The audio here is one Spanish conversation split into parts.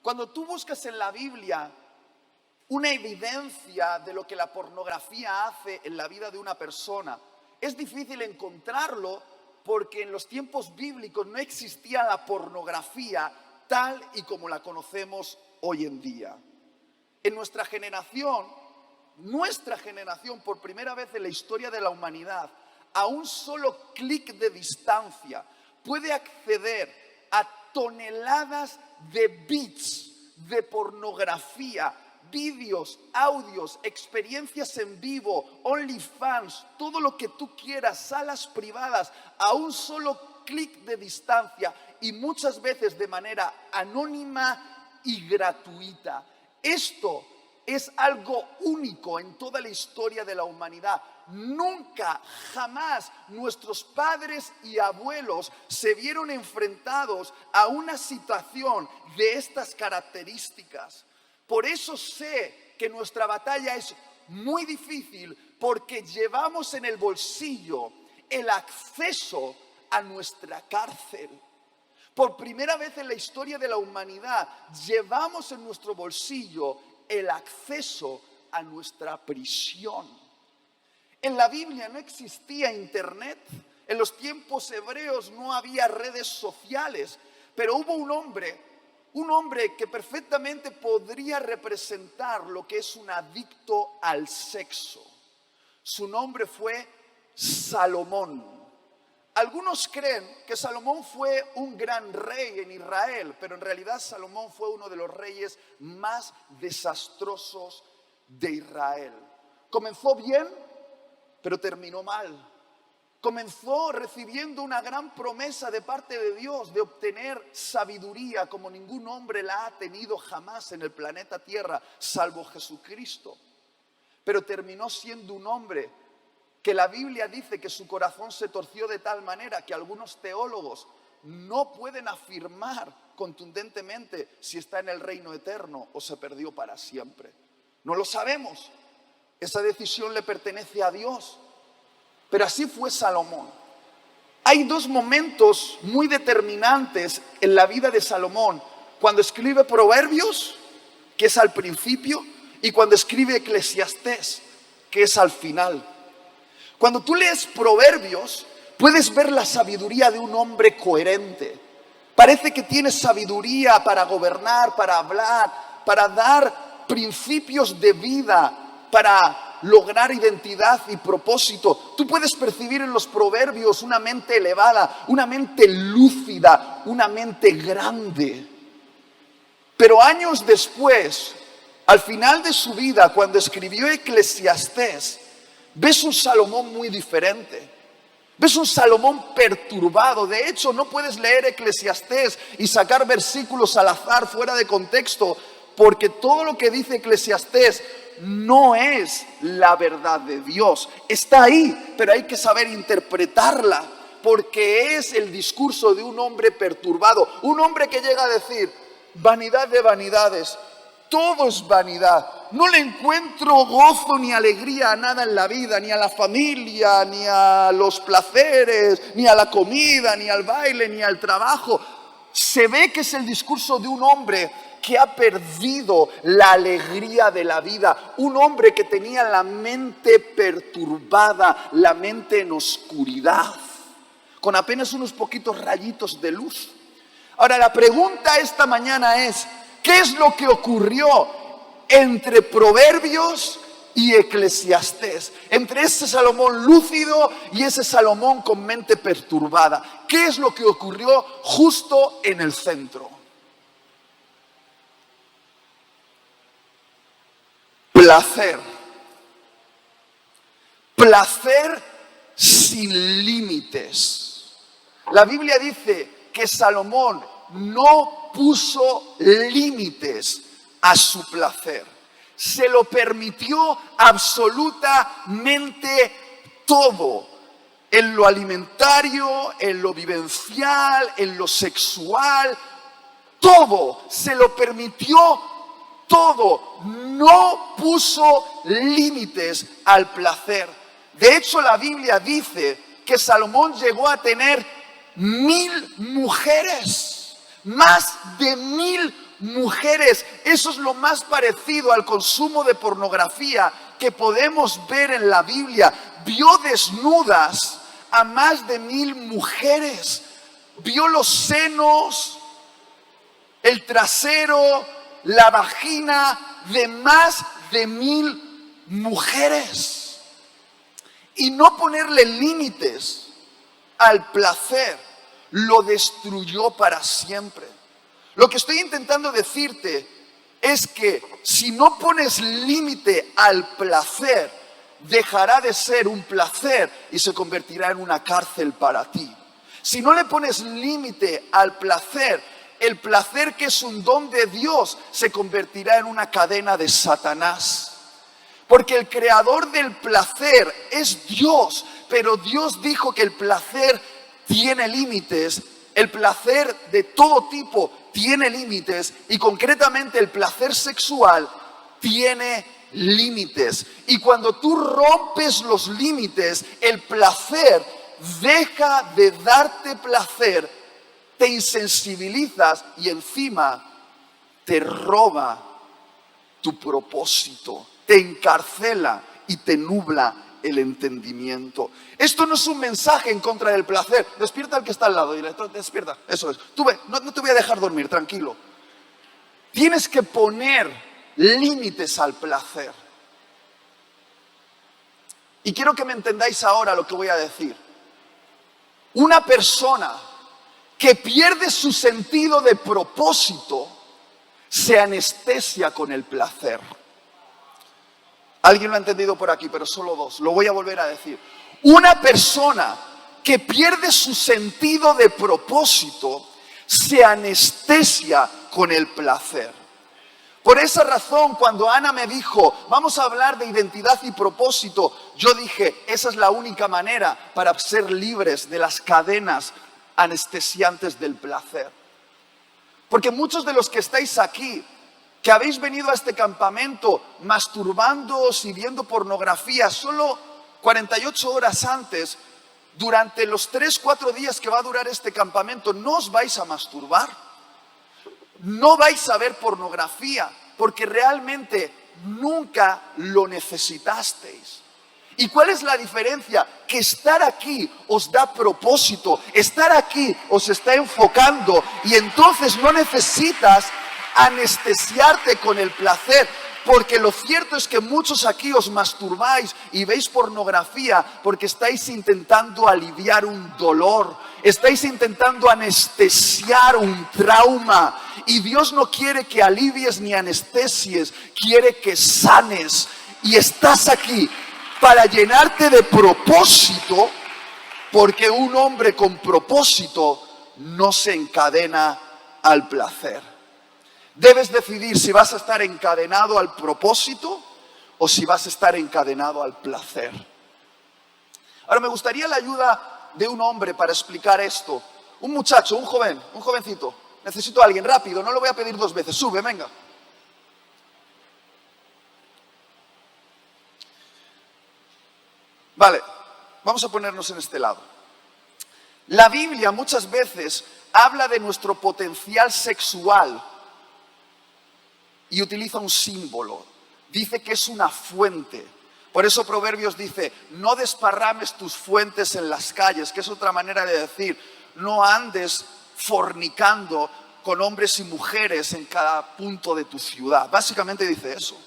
Cuando tú buscas en la Biblia una evidencia de lo que la pornografía hace en la vida de una persona, es difícil encontrarlo porque en los tiempos bíblicos no existía la pornografía tal y como la conocemos hoy en día. En nuestra generación, por primera vez en la historia de la humanidad, a un solo clic de distancia, puede acceder a toneladas de bits de pornografía, vídeos, audios, experiencias en vivo, OnlyFans, todo lo que tú quieras, salas privadas, a un solo clic de distancia y muchas veces de manera anónima y gratuita. Esto es algo único en toda la historia de la humanidad. Nunca, jamás nuestros padres y abuelos se vieron enfrentados a una situación de estas características. Por eso sé que nuestra batalla es muy difícil, porque llevamos en el bolsillo el acceso a nuestra cárcel. Por primera vez en la historia de la humanidad llevamos en nuestro bolsillo el acceso a nuestra prisión. En la Biblia no existía internet, en los tiempos hebreos no había redes sociales, pero hubo un hombre que perfectamente podría representar lo que es un adicto al sexo. Su nombre fue Salomón. Algunos creen que Salomón fue un gran rey en Israel, pero en realidad Salomón fue uno de los reyes más desastrosos de Israel. Comenzó bien, pero terminó mal. Comenzó recibiendo una gran promesa de parte de Dios de obtener sabiduría como ningún hombre la ha tenido jamás en el planeta Tierra, salvo Jesucristo. Pero terminó siendo un hombre que la Biblia dice que su corazón se torció de tal manera que algunos teólogos no pueden afirmar contundentemente si está en el reino eterno o se perdió para siempre. No lo sabemos. Esa decisión le pertenece a Dios. Pero así fue Salomón. Hay dos momentos muy determinantes en la vida de Salomón: cuando escribe Proverbios, que es al principio, y cuando escribe Eclesiastés, que es al final. Cuando tú lees Proverbios, puedes ver la sabiduría de un hombre coherente. Parece que tiene sabiduría para gobernar, para hablar, para dar principios de vida, para lograr identidad y propósito. Tú puedes percibir en los Proverbios una mente elevada, una mente lúcida, una mente grande. Pero años después, al final de su vida, cuando escribió Eclesiastés, ves un Salomón muy diferente. Ves un Salomón perturbado. De hecho, no puedes leer Eclesiastés y sacar versículos al azar fuera de contexto, porque todo lo que dice Eclesiastés no es la verdad de Dios. Está ahí, pero hay que saber interpretarla, porque es el discurso de un hombre perturbado. Un hombre que llega a decir: vanidad de vanidades, todo es vanidad. No le encuentro gozo ni alegría a nada en la vida, ni a la familia, ni a los placeres, ni a la comida, ni al baile, ni al trabajo. Se ve que es el discurso de un hombre que ha perdido la alegría de la vida. Un hombre que tenía la mente perturbada, la mente en oscuridad, con apenas unos poquitos rayitos de luz. Ahora, la pregunta esta mañana es: ¿qué es lo que ocurrió entre Proverbios y Eclesiastés? Entre ese Salomón lúcido y ese Salomón con mente perturbada. ¿Qué es lo que ocurrió justo en el centro? Placer. Placer sin límites. La Biblia dice que Salomón no puso límites a su placer. Se lo permitió absolutamente todo. En lo alimentario, en lo vivencial, en lo sexual. Todo. Se lo permitió todo. No puso límites al placer. De hecho, la Biblia dice que Salomón llegó a tener 1000 mujeres. Más de 1000 mujeres. Eso es lo más parecido al consumo de pornografía que podemos ver en la Biblia. Vio desnudas a más de 1000 mujeres. Vio los senos, el trasero, la vagina de más de 1000 mujeres. Y no ponerle límites al placer lo destruyó para siempre. Lo que estoy intentando decirte es que si no pones límite al placer, dejará de ser un placer y se convertirá en una cárcel para ti. Si no le pones límite al placer, el placer que es un don de Dios se convertirá en una cadena de Satanás. Porque el creador del placer es Dios, pero Dios dijo que el placer tiene límites. El placer de todo tipo tiene límites y concretamente el placer sexual tiene límites. Y cuando tú rompes los límites, el placer deja de darte placer, te insensibilizas y encima te roba tu propósito, te encarcela y te nubla el entendimiento. Esto no es un mensaje en contra del placer. Despierta al que está al lado, dile, despierta, eso es. Tú ve, no te voy a dejar dormir, tranquilo. Tienes que poner límites al placer. Y quiero que me entendáis ahora lo que voy a decir. Una persona que pierde su sentido de propósito se anestesia con el placer. Alguien lo ha entendido por aquí, pero solo dos. Lo voy a volver a decir. Una persona que pierde su sentido de propósito se anestesia con el placer. Por esa razón, cuando Ana me dijo, vamos a hablar de identidad y propósito, yo dije, esa es la única manera para ser libres de las cadenas anestesiantes del placer. Porque muchos de los que estáis aquí, que habéis venido a este campamento masturbándoos y viendo pornografía, solo 48 horas antes, durante los 3-4 días que va a durar este campamento, no os vais a masturbar. No vais a ver pornografía, porque realmente nunca lo necesitasteis. ¿Y cuál es la diferencia? Que estar aquí os da propósito, estar aquí os está enfocando y entonces no necesitas anestesiarte con el placer, porque lo cierto es que muchos aquí os masturbáis y veis pornografía porque estáis intentando aliviar un dolor, estáis intentando anestesiar un trauma y Dios no quiere que alivies ni anestesies, quiere que sanes y estás aquí para llenarte de propósito, porque un hombre con propósito no se encadena al placer. Debes decidir si vas a estar encadenado al propósito o si vas a estar encadenado al placer. Ahora me gustaría la ayuda de un hombre para explicar esto. Un muchacho, un jovencito. Necesito a alguien rápido, no lo voy a pedir 2 veces. Sube, venga. Vale, vamos a ponernos en este lado. La Biblia muchas veces habla de nuestro potencial sexual y utiliza un símbolo. Dice que es una fuente. Por eso Proverbios dice, no desparrames tus fuentes en las calles, que es otra manera de decir, no andes fornicando con hombres y mujeres en cada punto de tu ciudad. Básicamente dice eso.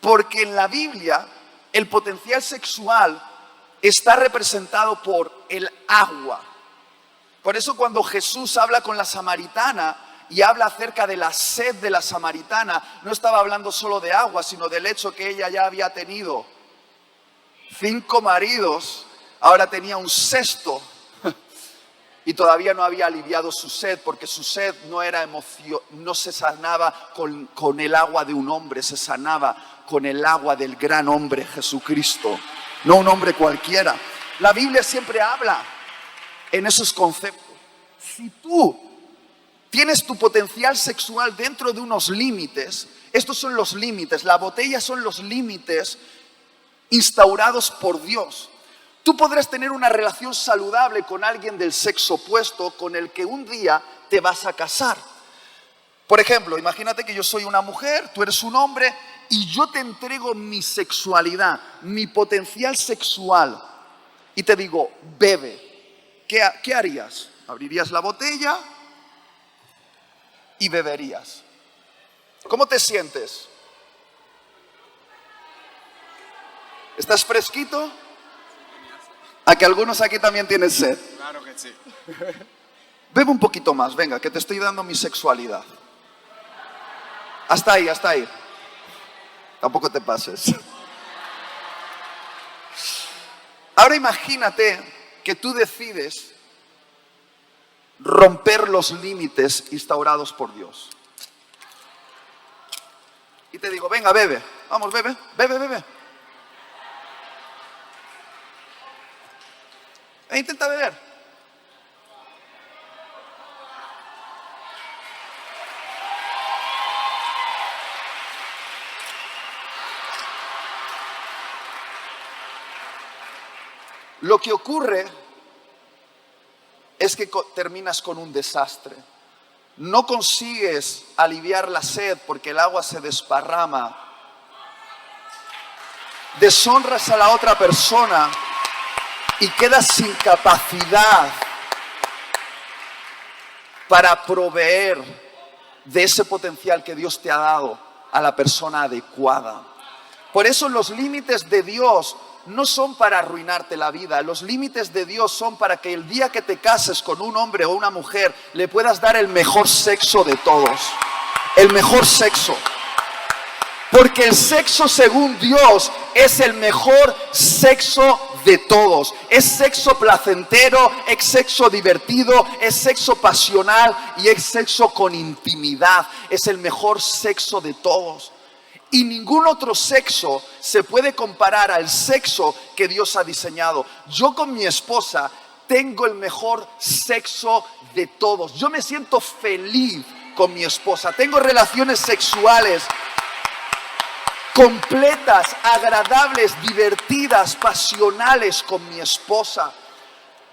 Porque en la Biblia el potencial sexual está representado por el agua. Por eso cuando Jesús habla con la samaritana y habla acerca de la sed de la samaritana, no estaba hablando solo de agua, sino del hecho que ella ya había tenido 5 maridos, ahora tenía un 6º y todavía no había aliviado su sed, porque su sed no era no se sanaba con el agua de un hombre, se sanaba con el agua del gran hombre Jesucristo, no un hombre cualquiera. La Biblia siempre habla en esos conceptos. Si tú tienes tu potencial sexual dentro de unos límites, estos son los límites, la botella son los límites instaurados por Dios. Tú podrás tener una relación saludable con alguien del sexo opuesto con el que un día te vas a casar. Por ejemplo, imagínate que yo soy una mujer, tú eres un hombre y yo te entrego mi sexualidad, mi potencial sexual y te digo, bebe. ¿Qué harías? Abrirías la botella y beberías. ¿Cómo te sientes? ¿Estás fresquito? ¿A que algunos aquí también tienen sed? Claro que sí. Bebe un poquito más, venga, que te estoy dando mi sexualidad. Hasta ahí, hasta ahí. Tampoco te pases. Ahora imagínate que tú decides romper los límites instaurados por Dios. Y te digo, venga, bebe. Vamos, bebe, bebe, bebe. Intenta beber. Lo que ocurre es que terminas con un desastre. No consigues aliviar la sed porque el agua se desparrama. Deshonras a la otra persona y quedas sin capacidad para proveer de ese potencial que Dios te ha dado a la persona adecuada. Por eso los límites de Dios no son para arruinarte la vida. Los límites de Dios son para que el día que te cases con un hombre o una mujer le puedas dar el mejor sexo de todos. El mejor sexo. Porque el sexo según Dios es el mejor sexo de todos. Es sexo placentero, es sexo divertido, es sexo pasional y es sexo con intimidad. Es el mejor sexo de todos. Y ningún otro sexo se puede comparar al sexo que Dios ha diseñado. Yo con mi esposa tengo el mejor sexo de todos. Yo me siento feliz con mi esposa. Tengo relaciones sexuales completas, agradables, divertidas, pasionales con mi esposa.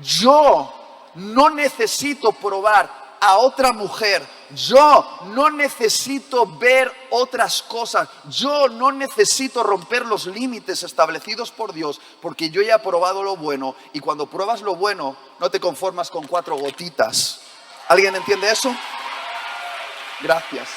Yo no necesito probar a otra mujer. Yo no necesito ver otras cosas. Yo no necesito romper los límites establecidos por Dios, porque yo ya he probado lo bueno. Y cuando pruebas lo bueno, no te conformas con 4 gotitas. ¿Alguien entiende eso? Gracias.